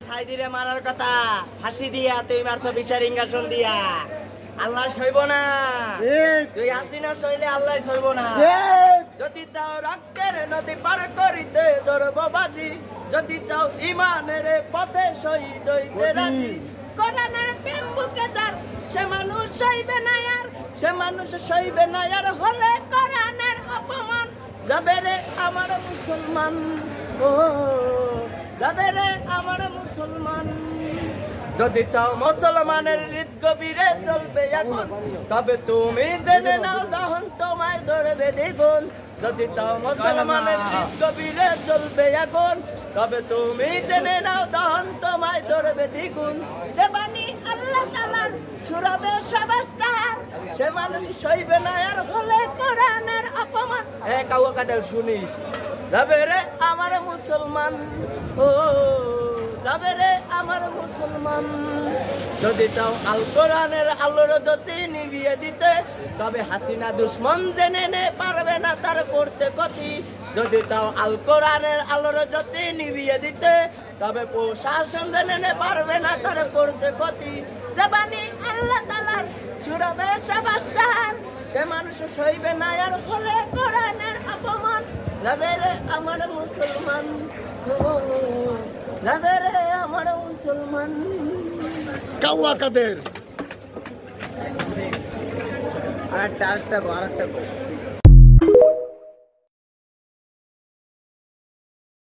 সাইদিরে মারার কথা ফাঁসি দিয়া তুই মারতো বিচার ইঙ্গাসন দিয়া আল্লাহ সইব না তুই হাসিনা সইলে আল্লাহ সইব না যদি চাও রক্তের নদী পার করিতে ধরব বাজি যদি চাও ইমানের পথে শহীদ হইতে রাজি কোরআনের প্রেম বুকে যার সে মানুষ সইবে না আর সে মানুষ সইবে না আর হলে কোরআনের অপমান যাবে রে আমার মুসলমান ও যাবে রে আমার মুসলমান যদি চাও মুসলমানের হৃদ গভীরে চলবে আগুন তবে তুমি জেনে নাও দহন তোমায় ধরবে দ্বিগুণ যদি চাও মুসলমানের হৃদ গভীরে চলবে আগুন তবে তুমি জেনে নাও দহন তোমায় ধরবে দ্বিগুণ দেবানি আল্লাহ তাআলার সুরাবে সবাস্তার সে মানুষ সইবে না আর হলে কোরআনের অপমান এ কাওয়া কাদের শুনিস যাবে রে আমার মুসলমান ও যাবে রে আমার মুসলমান যদি চাও আল কোরআনের আলোর জ্যোতি নিভিয়ে দিতে তবে হাসিনা দুশ্মন জেনে নে পারবে না তার করতে ক্ষতি যদি চাও আল কোরআনের আলোর জ্যোতি নিভিয়ে দিতে তবে প্রশাসন জেনে নে পারবে না তার করতে ক্ষতি জবানি আল্লাহ তাআলার সুরাবে সবাস্তান সে মানুষ সইবে না আর হলে কোরআনের অপমান যাবে রে আমার মুসলমান যাবে রে আমার মুসলমান কাওয়া কাদের আরেকটা